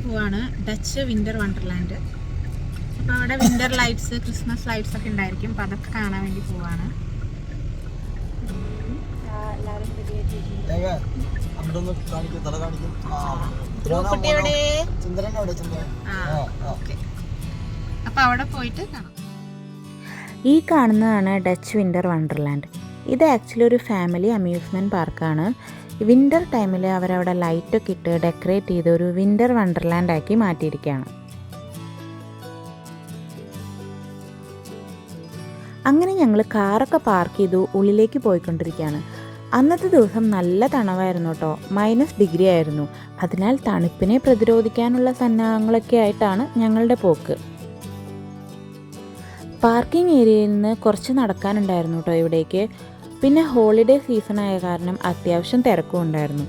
പോവാണ് Dutch winter Wonderland. അപ്പോൾ അവിടെ വിന്റർ ലൈറ്റ്സ്, ക്രിസ്മസ് ലൈറ്റ്സ് ഒക്കെ ഉണ്ടായിരിക്കും. അപ്പോൾ അതൊക്കെ കാണാൻ വേണ്ടി പോവാണ്. അപ്പോൾ അവിടെ പോയിട്ട് കാണാം. ഈ കാണുന്നതാണ് ഡച്ച് വിന്റർ വണ്ടർലാൻഡ്. ഇത് ആക്ച്വലി ഒരു ഫാമിലി അമ്യൂസ്മെൻറ്റ് പാർക്കാണ്. വിൻ്റർ ടൈമിൽ അവരവിടെ ലൈറ്റൊക്കെ ഇട്ട് ഡെക്കറേറ്റ് ചെയ്ത് ഒരു വിൻ്റർ വണ്ടർലാൻഡ് ആക്കി മാറ്റിയിരിക്കുകയാണ്. അങ്ങനെ ഞങ്ങൾ കാറൊക്കെ പാർക്ക് ചെയ്തു ഉള്ളിലേക്ക് പോയിക്കൊണ്ടിരിക്കുകയാണ്. അന്നത്തെ ദിവസം നല്ല തണവായിരുന്നു കേട്ടോ, -ഡിഗ്രി ആയിരുന്നു. അതിനാൽ തണുപ്പിനെ പ്രതിരോധിക്കാനുള്ള സന്നാഹങ്ങളൊക്കെ ആയിട്ടാണ് ഞങ്ങളുടെ പോക്ക്. പാർക്കിംഗ് ഏരിയയിൽ നിന്ന് കുറച്ച് നടക്കാനുണ്ടായിരുന്നു കേട്ടോ ഇവിടേക്ക്. പിന്നെ ഹോളിഡേ സീസണായ കാരണം അത്യാവശ്യം തിരക്കും ഉണ്ടായിരുന്നു.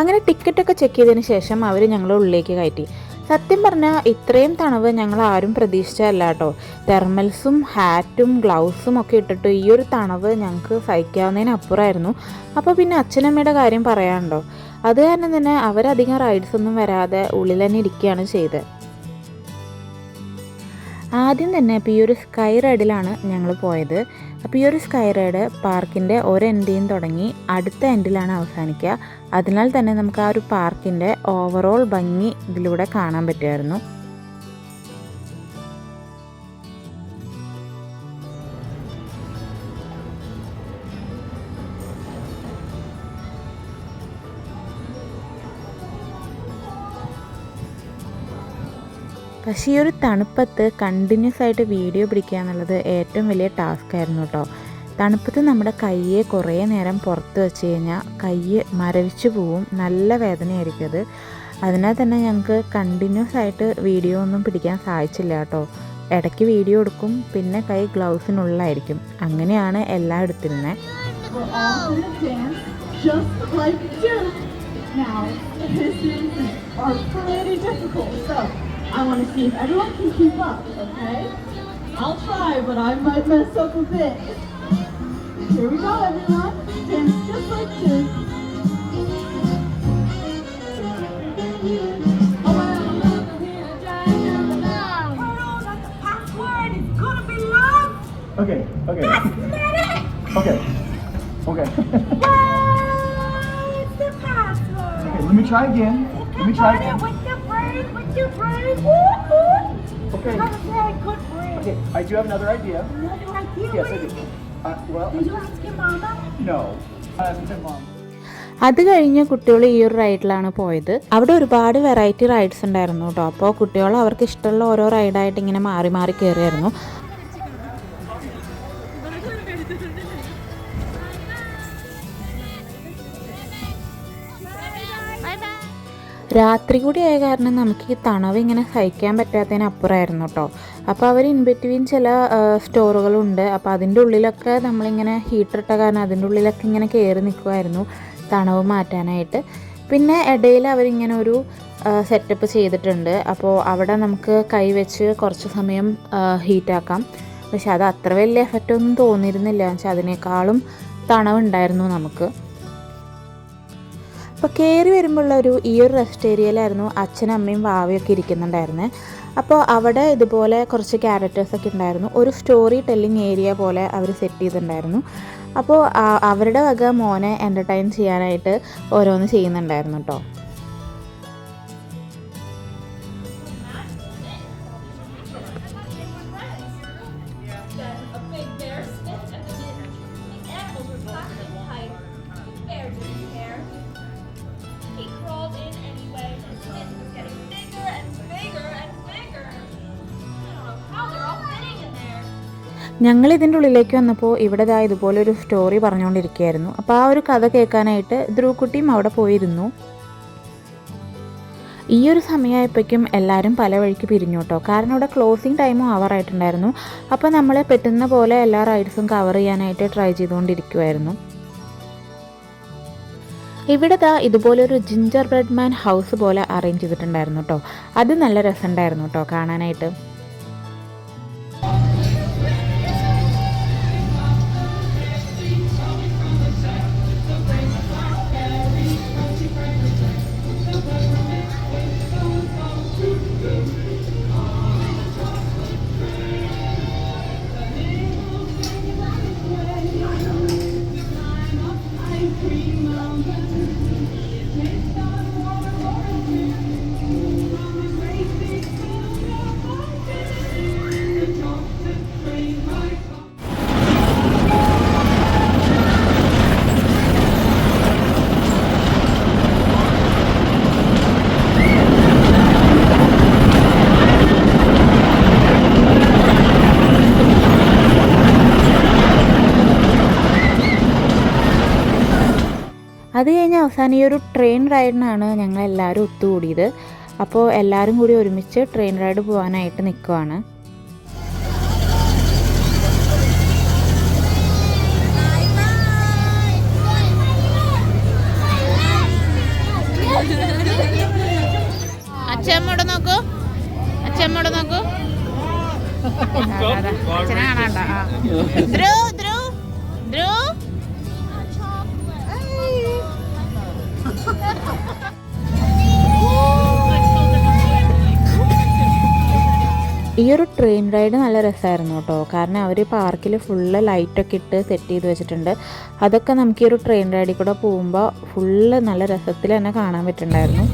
അങ്ങനെ ടിക്കറ്റൊക്കെ ചെക്ക് ചെയ്തതിന് ശേഷം അവർ ഞങ്ങളെ ഉള്ളിലേക്ക് കയറ്റി. സത്യം പറഞ്ഞാൽ ഇത്രയും തണവ് ഞങ്ങൾ ആരും പ്രതീക്ഷിച്ചതല്ല കേട്ടോ. തെർമൽസും ഹാറ്റും ഗ്ലൗസും ഒക്കെ ഇട്ടിട്ട് ഈ ഒരു തണവ് ഞങ്ങൾക്ക് സഹിക്കാവുന്നതിനപ്പുറമായിരുന്നു. അപ്പോൾ പിന്നെ അച്ഛനമ്മയുടെ കാര്യം പറയാനുണ്ടോ. അത് കാരണം തന്നെ അവരധികം റൈഡ്സൊന്നും വരാതെ ഉള്ളിൽ തന്നെ ഇരിക്കുകയാണ് ചെയ്തത്. ആദ്യം തന്നെ അപ്പോൾ ഈ ഒരു സ്കൈ റൈഡിലാണ് ഞങ്ങൾ പോയത്. അപ്പോൾ ഈ ഒരു സ്കൈ റൈഡ് പാർക്കിൻ്റെ ഒരു എൻഡിൽ തുടങ്ങി അടുത്ത എൻഡിലാണ് അവസാനിക്കുക. അതിനാൽ തന്നെ നമുക്ക് ആ ഒരു പാർക്കിൻ്റെ ഓവറോൾ ഭംഗി ഇതിലൂടെ കാണാൻ പറ്റുമായിരുന്നു. പക്ഷേ ഈ ഒരു തണുപ്പത്ത് കണ്ടിന്യൂസ് ആയിട്ട് വീഡിയോ പിടിക്കുക എന്നുള്ളത് ഏറ്റവും വലിയ ടാസ്ക് ആയിരുന്നു കേട്ടോ. തണുപ്പത്ത് നമ്മുടെ കയ്യെ കുറേ നേരം പുറത്ത് വെച്ച് കഴിഞ്ഞാൽ കയ്യ് മരവിച്ച് പോവും, നല്ല വേദനയായിരിക്കും അത്. അതിനാൽ തന്നെ ഞങ്ങൾക്ക് കണ്ടിന്യൂസ് ആയിട്ട് വീഡിയോ ഒന്നും പിടിക്കാൻ സാധിച്ചില്ല കേട്ടോ. ഇടയ്ക്ക് വീഡിയോ എടുക്കും, പിന്നെ കൈ ഗ്ലൗസിനുള്ളിലായിരിക്കും. അങ്ങനെയാണ് എല്ലാം എടുത്തിരുന്നത്. I want to see if everyone can keep up, okay? I'll try, but I might mess up a bit. Here we go, everyone. Dance just like this. Okay, okay. That's not it! Okay, okay. What's the password? Okay, let me try again. Let me try again. With your brain. Okay. You have a very good brain. Okay, I do have another idea. Another idea? Yes, I What do. is it? Well, Did you ask your mama? no. I haven't been mom. അത് കഴിഞ്ഞ് കുട്ടികൾ ഈ ഒരു റൈഡിലാണ് പോയത്. അവിടെ ഒരുപാട് variety rides ഉണ്ടായിരുന്നു കേട്ടോ. അപ്പോൾ കുട്ടികൾ അവർക്ക് ഇഷ്ടമുള്ള ഓരോ റൈഡായിട്ട് ഇങ്ങനെ മാറി മാറി കയറിയായിരുന്നു. രാത്രി കൂടി ആയ കാരണം നമുക്ക് ഈ തണവ് ഇങ്ങനെ സഹിക്കാൻ പറ്റാത്തതിനപ്പുറമായിരുന്നു കേട്ടോ. അപ്പോൾ അവർ ഇൻ ബിറ്റ്വീൻ ചില സ്റ്റോറുകളുണ്ട്. അപ്പോൾ അതിൻ്റെ ഉള്ളിലൊക്കെ നമ്മളിങ്ങനെ ഹീറ്റർ ഇട്ട കാരണം അതിൻ്റെ ഉള്ളിലൊക്കെ ഇങ്ങനെ കയറി നിൽക്കുമായിരുന്നു തണവ് മാറ്റാനായിട്ട്. പിന്നെ ഇടയിൽ അവരിങ്ങനെ ഒരു സെറ്റപ്പ് ചെയ്തിട്ടുണ്ട്. അപ്പോൾ അവിടെ നമുക്ക് കൈ വെച്ച് കുറച്ച് സമയം ഹീറ്റാക്കാം. പക്ഷെ അത് അത്ര വലിയ എഫക്റ്റൊന്നും തോന്നിയിരുന്നില്ല. വെച്ചാൽ അതിനേക്കാളും തണവുണ്ടായിരുന്നു നമുക്ക്. അപ്പോൾ കയറി വരുമ്പോഴുള്ളൊരു ഈ ഒരു റെസ്റ്റ് ഏരിയയിലായിരുന്നു അച്ഛനും അമ്മയും വാവയൊക്കെ ഇരിക്കുന്നുണ്ടായിരുന്നത്. അപ്പോൾ അവിടെ ഇതുപോലെ കുറച്ച് ക്യാരക്ടേഴ്സൊക്കെ ഉണ്ടായിരുന്നു. ഒരു സ്റ്റോറി ടെല്ലിങ് ഏരിയ പോലെ അവർ സെറ്റ് ചെയ്തിട്ടുണ്ടായിരുന്നു. അപ്പോൾ അവരുടെ വക മോനെ എൻ്റർടൈൻ ചെയ്യാനായിട്ട് ഓരോന്ന് ചെയ്യുന്നുണ്ടായിരുന്നു കേട്ടോ. ഞങ്ങൾ ഇതിൻ്റെ ഉള്ളിലേക്ക് വന്നപ്പോൾ ഇവിടെ ഇതുപോലെ ഒരു സ്റ്റോറി പറഞ്ഞുകൊണ്ടിരിക്കുകയായിരുന്നു. അപ്പോൾ ആ ഒരു കഥ കേൾക്കാനായിട്ട് ധ്രുവക്കുട്ടിയും അവിടെ പോയിരുന്നു. ഈ ഒരു സമയമായപ്പോഴേക്കും എല്ലാവരും പല വഴിക്ക് പിരിഞ്ഞു കേട്ടോ. കാരണം ഇവിടെ ക്ലോസിങ് ടൈമും ആവാറായിട്ടുണ്ടായിരുന്നു. അപ്പോൾ നമ്മൾ പറ്റുന്ന പോലെ എല്ലാ റൈഡ്സും കവർ ചെയ്യാനായിട്ട് ട്രൈ ചെയ്തുകൊണ്ടിരിക്കുമായിരുന്നു. ഇവിടെ ഇതുപോലൊരു ജിഞ്ചർ ബ്രെഡ് മാൻ ഹൗസ് പോലെ അറേഞ്ച് ചെയ്തിട്ടുണ്ടായിരുന്നു കേട്ടോ. അത് നല്ല രസമുണ്ടായിരുന്നു കേട്ടോ കാണാനായിട്ട്. അത് കഴിഞ്ഞ് അവസാനം ഈ ഒരു ട്രെയിൻ റൈഡിനാണ് ഞങ്ങളെല്ലാവരും ഒത്തുകൂടിയത്. അപ്പോൾ എല്ലാവരും കൂടി ഒരുമിച്ച് ട്രെയിൻ റൈഡ് പോകാനായിട്ട് നിൽക്കുവാണ്. അച്ഛമ്മോട് നോക്കൂ, അച്ഛമ്മോട് നോക്കൂ. അച്ഛനെ കാണാണ്ട. ധ്രുവ് ധ്രുവ് ധ്രുവ് ഈ ഒരു ട്രെയിൻ റൈഡ് നല്ല രസമായിരുന്നു കേട്ടോ. കാരണം അവർ പാർക്കിൽ ഫുള്ള് ലൈറ്റൊക്കെ ഇട്ട് സെറ്റ് ചെയ്ത് വെച്ചിട്ടുണ്ട്. അതൊക്കെ നമുക്ക് ഈ ഒരു ട്രെയിൻ റൈഡിൽ കൂടെ പോകുമ്പോൾ ഫുള്ള് നല്ല രസത്തിൽ തന്നെ കാണാൻ പറ്റുന്നുണ്ടായിരുന്നു.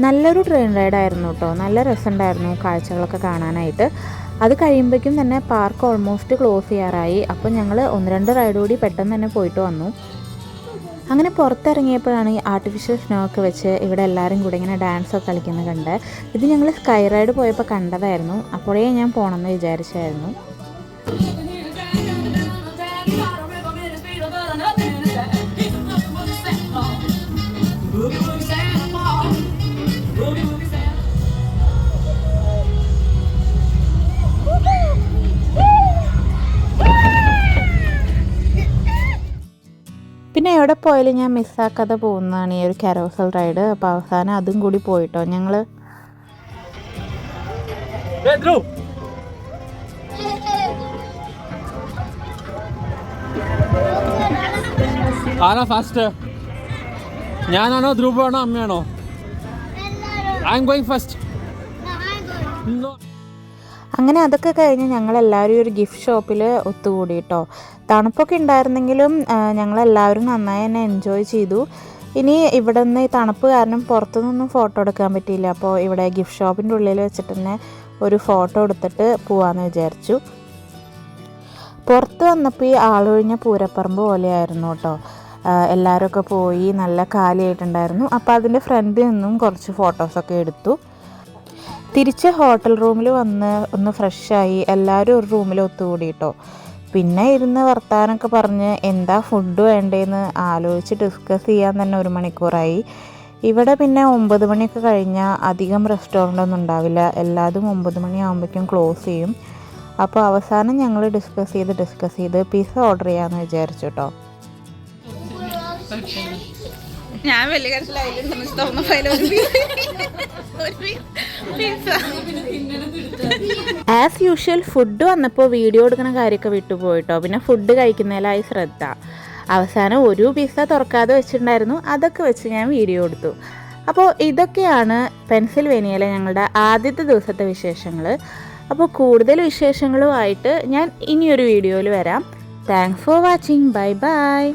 നല്ലൊരു ട്രെയിൻ റൈഡായിരുന്നു കേട്ടോ. നല്ല രസമുണ്ടായിരുന്നു കാഴ്ചകളൊക്കെ കാണാനായിട്ട്. അത് കഴിയുമ്പോഴേക്കും തന്നെ പാർക്ക് ഓൾമോസ്റ്റ് ക്ലോസ് ചെയ്യാറായി. അപ്പോൾ ഞങ്ങൾ 1-2 റൈഡ് കൂടി പെട്ടെന്ന് തന്നെ പോയിട്ട് വന്നു. അങ്ങനെ പുറത്തിറങ്ങിയപ്പോഴാണ് ഈ ആർട്ടിഫിഷ്യൽ സ്നോ ഒക്കെ വെച്ച് ഇവിടെ എല്ലാവരും കൂടെ ഇങ്ങനെ ഡാൻസൊക്കെ കളിക്കുന്നത് കണ്ട്. ഇത് ഞങ്ങൾ സ്കൈ റൈഡ് പോയപ്പോൾ കണ്ടതായിരുന്നു. അപ്പോഴേ ഞാൻ പോകണമെന്ന് വിചാരിച്ചായിരുന്നു. പിന്നെ എവിടെ പോയാലും ഞാൻ മിസ്സാക്കാതെ പോകുന്നതാണ് ഈ ഒരു കാരോസൽ റൈഡ്. അപ്പോൾ അവസാനം അതും കൂടി പോയിട്ടോ ഞങ്ങൾ. ആരാ ഫസ്റ്റ്? ഞാനാണോ ധ്രുവാണോ അമ്മയാണോ? I am going first. അങ്ങനെ അതൊക്കെ കഴിഞ്ഞ് ഞങ്ങളെല്ലാവരും ഒരു ഗിഫ്റ്റ് ഷോപ്പിൽ ഒത്തുകൂടി കേട്ടോ. തണുപ്പൊക്കെ ഉണ്ടായിരുന്നെങ്കിലും ഞങ്ങളെല്ലാവരും നന്നായി തന്നെ എൻജോയ് ചെയ്തു. ഇനി ഇവിടെ നിന്ന് ഈ തണുപ്പ് കാരണം പുറത്തുനിന്നൊന്നും ഫോട്ടോ എടുക്കാൻ പറ്റിയില്ല. അപ്പോൾ ഇവിടെ ഗിഫ്റ്റ് ഷോപ്പിൻ്റെ ഉള്ളിൽ വെച്ചിട്ട് തന്നെ ഒരു ഫോട്ടോ എടുത്തിട്ട് പോവാമെന്ന് വിചാരിച്ചു. പുറത്ത് വന്നപ്പോൾ ഈ ആളൊഴിഞ്ഞ പൂരപ്പറമ്പ് പോലെയായിരുന്നു കേട്ടോ. എല്ലാവരൊക്കെ പോയി നല്ല കാലിയായിട്ടുണ്ടായിരുന്നു. അപ്പോൾ അതിൻ്റെ ഫ്രണ്ടിൽ നിന്നും കുറച്ച് ഫോട്ടോസൊക്കെ എടുത്തു. തിരിച്ച് ഹോട്ടൽ റൂമിൽ വന്ന് ഒന്ന് ഫ്രഷായി എല്ലാവരും ഒരു റൂമിൽ ഒത്തുകൂടി കേട്ടോ. പിന്നെ ഇരുന്ന് വർത്താനമൊക്കെ പറഞ്ഞ് എന്താ ഫുഡ് വേണ്ടതെന്ന് ആലോചിച്ച് ഡിസ്കസ് ചെയ്യാൻ തന്നെ 1 മണിക്കൂറായി. ഇവിടെ പിന്നെ 9 മണിയൊക്കെ കഴിഞ്ഞാൽ അധികം റെസ്റ്റോറൻ്റൊന്നും ഉണ്ടാവില്ല. എല്ലാതും 9 മണിയാകുമ്പോഴേക്കും ക്ലോസ് ചെയ്യും. അപ്പോൾ അവസാനം ഞങ്ങൾ ഡിസ്കസ് ചെയ്ത് പിസ്സ ഓർഡർ ചെയ്യാമെന്ന് വിചാരിച്ചു കേട്ടോ. ഞാൻ വലിയ ആസ് യൂഷ്വൽ ഫുഡ് വന്നപ്പോൾ വീഡിയോ എടുക്കുന്ന കാര്യമൊക്കെ വിട്ടുപോയിട്ടോ. പിന്നെ ഫുഡ് കഴിക്കുന്നതിലായി ശ്രദ്ധ. അവസാനം ഒരു പിസ്സ തുറക്കാതെ വെച്ചിട്ടുണ്ടായിരുന്നു. അതൊക്കെ വെച്ച് ഞാൻ വീഡിയോ എടുത്തു. അപ്പോൾ ഇതൊക്കെയാണ് പെൻസിൽവേനിയയിലെ ഞങ്ങളുടെ ആദ്യത്തെ ദിവസത്തെ വിശേഷങ്ങൾ. അപ്പോൾ കൂടുതൽ വിശേഷങ്ങളുമായിട്ട് ഞാൻ ഇനിയൊരു വീഡിയോയിൽ വരാം. Thanks for watching. Bye bye.